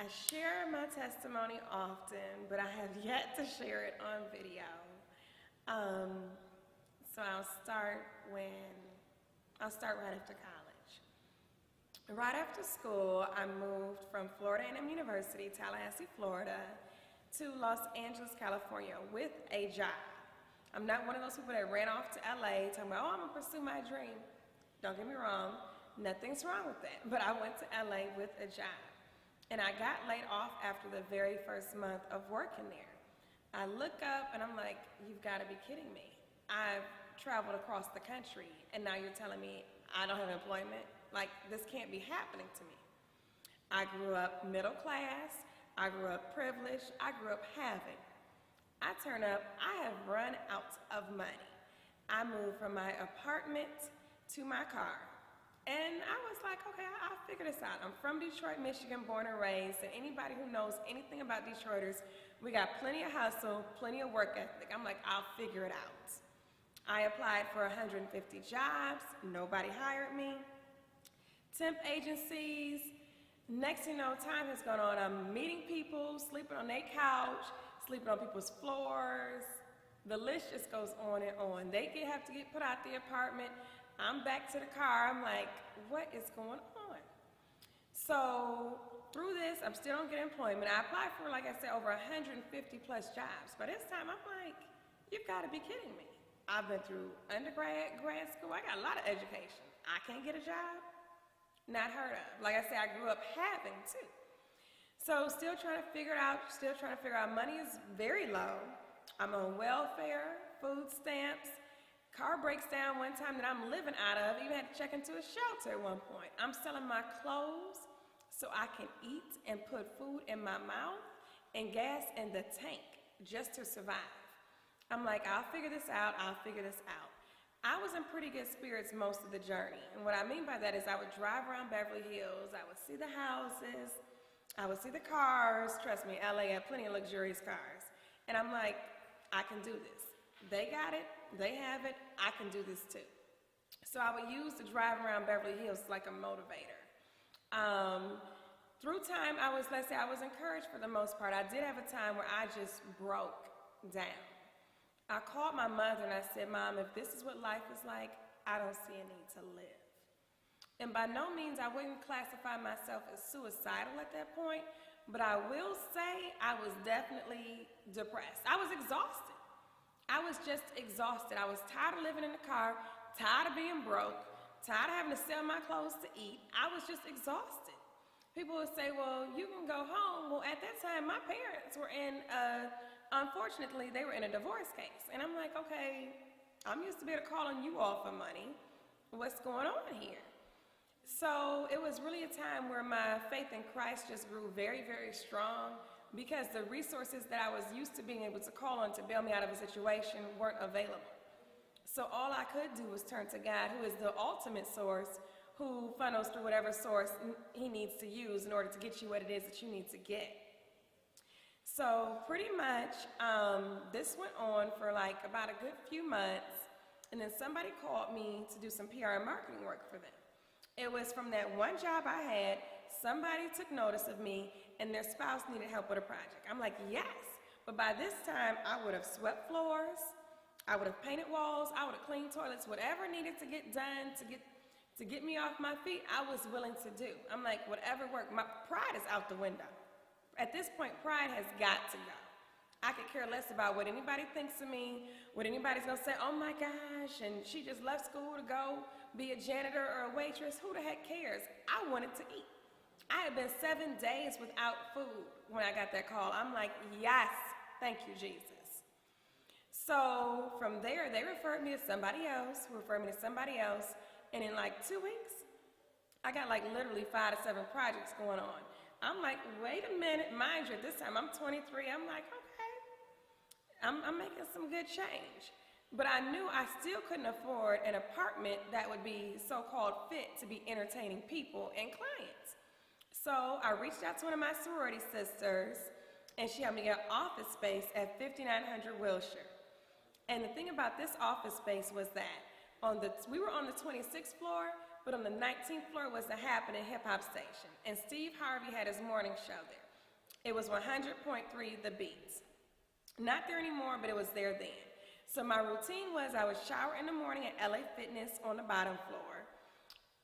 I share my testimony often, but I have yet to share it on video. Um, so I'll start right after college. Right after school, I moved from Florida A&M University, Tallahassee, Florida, to Los Angeles, California with a job. I'm not one of those people that ran off to LA talking about, oh, I'm gonna pursue my dream. Don't get me wrong, nothing's wrong with that. But I went to LA with a job. And I got laid off after the very first month of working there. I look up and I'm like, you've gotta be kidding me. I've traveled across the country and now you're telling me I don't have employment? Like, this can't be happening to me. I grew up middle class, I grew up privileged, I grew up having. I turn up, I have run out of money. I moved from my apartment to my car. And I was like, okay, I'll figure this out. I'm from Detroit, Michigan, born and raised, and anybody who knows anything about Detroiters, we got plenty of hustle, plenty of work ethic. I'm like, I'll figure it out. I applied for 150 jobs, nobody hired me. Temp agencies, next thing you know, time has gone on. I'm meeting people, sleeping on their couch, sleeping on people's floors. The list just goes on and on. They have to get put out the apartment. I'm back to the car. I'm like, what is going on? So through this, I'm still don't get employment. I applied for, like I said, over 150 plus jobs. By this time, I'm like, you've got to be kidding me. I've been through undergrad, grad school. I got a lot of education. I can't get a job? Not heard of. Like I said, I grew up having too. So still trying to figure it out, money is very low. I'm on welfare, food stamps. Car breaks down one time that I'm living out of, even had to check into a shelter at one point. I'm selling my clothes so I can eat and put food in my mouth and gas in the tank just to survive. I'm like, I'll figure this out. I was in pretty good spirits most of the journey. And what I mean by that is I would drive around Beverly Hills, I would see the houses, I would see the cars. Trust me, LA had plenty of luxurious cars. And I'm like, I can do this. They got it, they have it, I can do this too. So I would use the drive around Beverly Hills like a motivator. Through time, I was encouraged for the most part. I did have a time where I just broke down. I called my mother and I said, Mom, if this is what life is like, I don't see a need to live. And by no means, I wouldn't classify myself as suicidal at that point, but I will say I was definitely depressed. I was exhausted. I was just exhausted. I was tired of living in the car, tired of being broke, tired of having to sell my clothes to eat. I was just exhausted. People would say, well, you can go home. Well, at that time, my parents were unfortunately, they were in a divorce case. And I'm like, okay, I'm used to be able to call on you all for money. What's going on here? So it was really a time where my faith in Christ just grew very, very strong, because the resources that I was used to being able to call on to bail me out of a situation weren't available. So all I could do was turn to God, who is the ultimate source, who funnels through whatever source he needs to use in order to get you what it is that you need to get. So pretty much, this went on for like about a good few months, and then somebody called me to do some PR and marketing work for them. It was from that one job I had. Somebody took notice of me and their spouse needed help with a project. I'm like, yes. But by this time, I would have swept floors, I would have painted walls, I would have cleaned toilets, whatever needed to get done to get me off my feet, I was willing to do. I'm like, whatever worked. My pride is out the window. At this point, pride has got to go. I could care less about what anybody thinks of me, what anybody's gonna say, oh my gosh, and she just left school to go be a janitor or a waitress. Who the heck cares? I wanted to eat. I had been 7 days without food when I got that call. I'm like, yes, thank you, Jesus. So from there, they referred me to somebody else, who referred me to somebody else, and in like 2 weeks, I got like literally 5 to 7 projects going on. I'm like, wait a minute, mind you, at this time I'm 23, I'm like, okay, I'm making some good change. But I knew I still couldn't afford an apartment that would be so-called fit to be entertaining people and clients. So I reached out to one of my sorority sisters, and she helped me get office space at 5900 Wilshire. And the thing about this office space was that we were on the 26th floor, but on the 19th floor was the happening hip-hop station. And Steve Harvey had his morning show there. It was 100.3 The Beats. Not there anymore, but it was there then. So my routine was I would shower in the morning at LA Fitness on the bottom floor.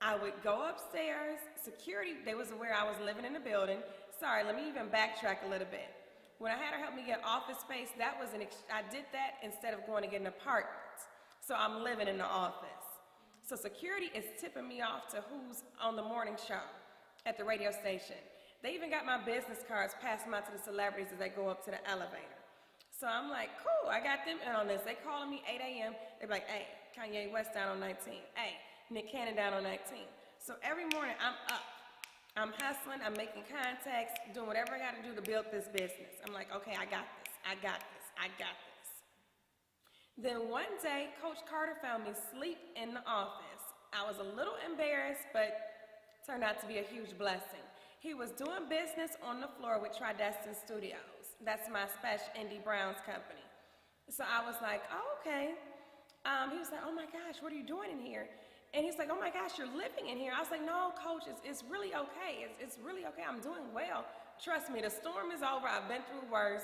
I would go upstairs. Security, they was aware I was living in the building. Sorry, let me even backtrack a little bit. When I had her help me get office space, I did that instead of going to get an apartment. So I'm living in the office. So security is tipping me off to who's on the morning show at the radio station. They even got my business cards, pass them out to the celebrities as they go up to the elevator. So I'm like, cool, I got them in on this. They calling me 8 a.m. They're like, hey, Kanye West down on 19. Hey, Nick Cannon down on 19. So every morning I'm up. I'm hustling, I'm making contacts, doing whatever I got to do to build this business. I'm like, okay, I got this, I got this, I got this. Then one day, Coach Carter found me asleep in the office. I was a little embarrassed, but turned out to be a huge blessing. He was doing business on the floor with Tridestin Studios. That's my special Indy Brown's company. So I was like, oh, okay. He was like, oh my gosh, what are you doing in here? And he's like, oh my gosh, you're living in here. I was like, no, coach, it's really okay. It's really okay. I'm doing well. Trust me, the storm is over. I've been through worse.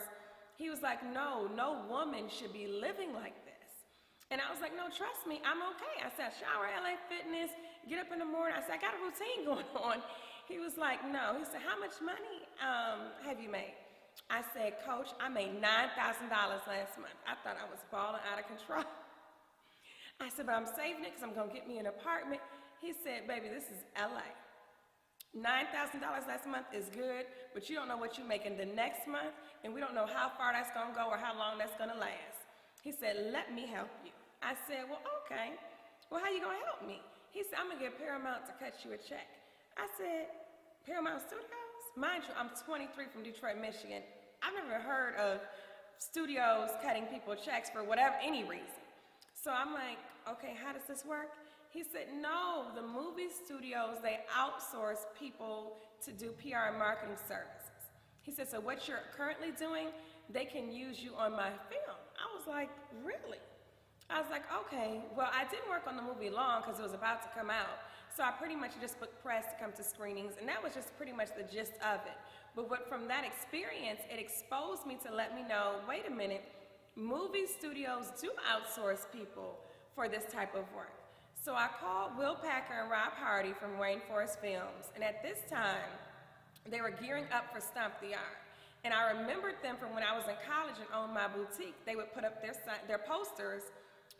He was like, no woman should be living like this. And I was like, no, trust me, I'm okay. I said, shower at LA Fitness, get up in the morning. I said, I got a routine going on. He was like, no. He said, how much money have you made? I said, coach, I made $9,000 last month. I thought I was balling out of control. I said, but I'm saving it because I'm going to get me an apartment. He said, baby, this is LA. $9,000 last month is good, but you don't know what you're making the next month, and we don't know how far that's going to go or how long that's going to last. He said, let me help you. I said, well, okay. Well, how you going to help me? He said, I'm going to get Paramount to cut you a check. I said, Paramount Studios? Mind you, I'm 23 from Detroit, Michigan. I've never heard of studios cutting people checks for any reason. So I'm like, okay, how does this work? He said, no, the movie studios, they outsource people to do PR and marketing services. He said, so what you're currently doing, they can use you on my film. I was like, really? I was like, okay. Well, I didn't work on the movie long because it was about to come out. So I pretty much just booked press to come to screenings, and that was just pretty much the gist of it. But from that experience, it exposed me to let me know, wait a minute, movie studios do outsource people for this type of work. So I called Will Packer and Rob Hardy from Rainforest Films, and at this time, they were gearing up for Stomp the Yard. And I remembered them from when I was in college and owned my boutique. They would put up their posters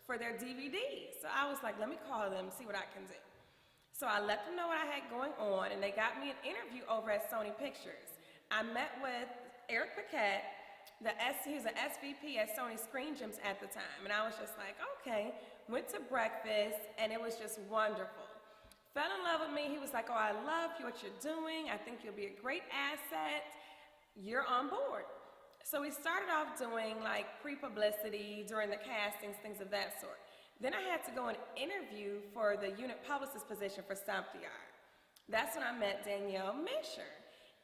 for their DVDs. So I was like, let me call them, see what I can do. So I let them know what I had going on, and they got me an interview over at Sony Pictures. I met with Eric Paquette. He was an SVP at Sony Screen Gems at the time, and I was just like, okay. Went to breakfast, and it was just wonderful. Fell in love with me. He was like, oh, I love what you're doing. I think you'll be a great asset. You're on board. So we started off doing like pre-publicity during the castings, things of that sort. Then I had to go and interview for the unit publicist position for Stomp the Yard. That's when I met Danielle Misher.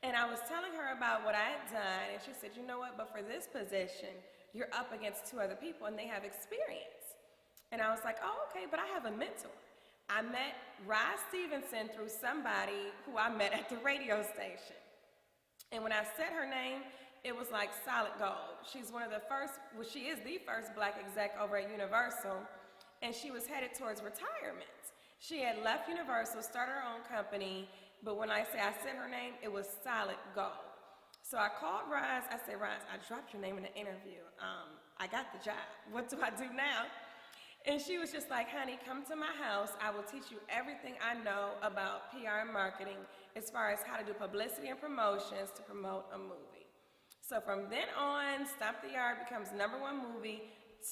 And I was telling her about what I had done, and she said, you know what, but for this position, you're up against two other people, and they have experience. And I was like, oh, okay, but I have a mentor. I met Rod Stevenson through somebody who I met at the radio station. And when I said her name, it was like solid gold. She's one of the first, well, she is the first black exec over at Universal, and she was headed towards retirement. She had left Universal, started her own company, but when I said her name, it was solid gold. So I called Roz. I said, Roz, I dropped your name in the interview. I got the job. What do I do now? And she was just like, honey, come to my house. I will teach you everything I know about PR and marketing as far as how to do publicity and promotions to promote a movie. So from then on, Stomp the Yard becomes #1 movie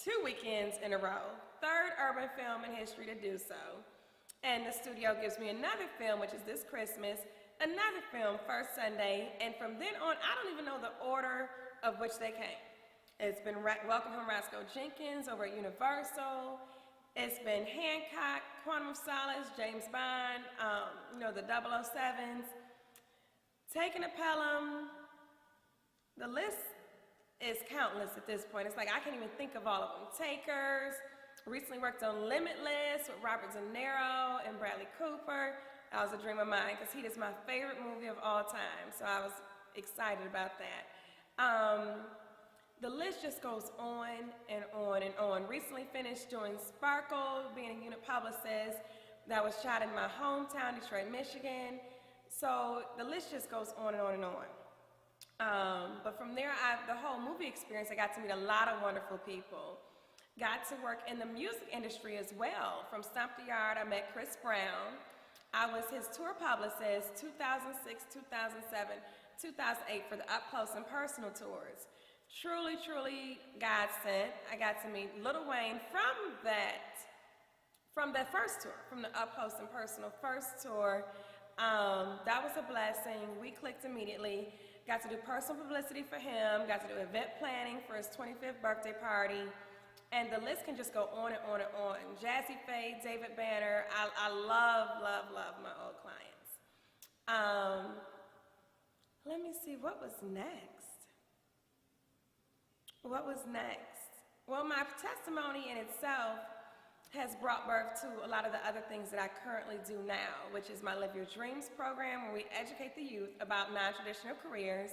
2 weekends in a row. 3rd urban film in history to do so. And the studio gives me another film, which is this Christmas, another film, First Sunday, and from then on, I don't even know the order of which they came. It's been Welcome Home Roscoe Jenkins over at Universal. It's been Hancock, Quantum of Solace, James Bond, the 007s, Taking a Pelham. The list is countless at this point. It's like I can't even think of all of them. Takers. Recently worked on Limitless with Robert De Niro and Bradley Cooper. That was a dream of mine because he is my favorite movie of all time. So I was excited about that. The list just goes on and on and on. Recently finished doing Sparkle, being a unit publicist. That was shot in my hometown, Detroit, Michigan. So the list just goes on and on and on. But from there, the whole movie experience, I got to meet a lot of wonderful people. Got to work in the music industry as well. From Stomp the Yard, I met Chris Brown. I was his tour publicist 2006, 2007, 2008 for the Up Close and Personal tours. Truly, truly God sent. I got to meet Lil Wayne from that first tour, from the Up Close and Personal first tour. That was a blessing. We clicked immediately. Got to do personal publicity for him. Got to do event planning for his 25th birthday party. And the list can just go on and on and on. Jazzy Faye, David Banner. I love, love, love my old clients. Let me see, what was next? What was next? Well, my testimony in itself has brought birth to a lot of the other things that I currently do now, which is my Live Your Dreams program, where we educate the youth about non-traditional careers.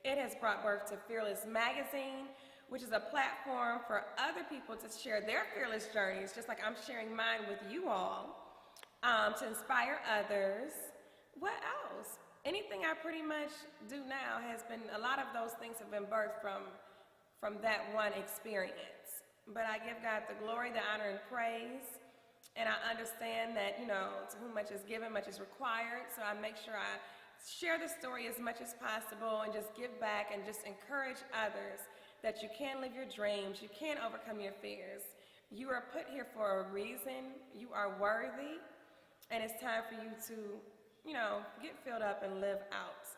It has brought birth to Fearless Magazine, which is a platform for other people to share their fearless journeys, just like I'm sharing mine with you all, to inspire others. What else? Anything I pretty much do now has been, a lot of those things have been birthed from that one experience. But I give God the glory, the honor, and praise. And I understand that, to whom much is given, much is required. So I make sure I share the story as much as possible and just give back and just encourage others that you can live your dreams, you can overcome your fears. You are put here for a reason. You are worthy. And it's time for you to, get filled up and live out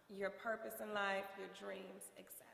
your purpose in life, your dreams, etc.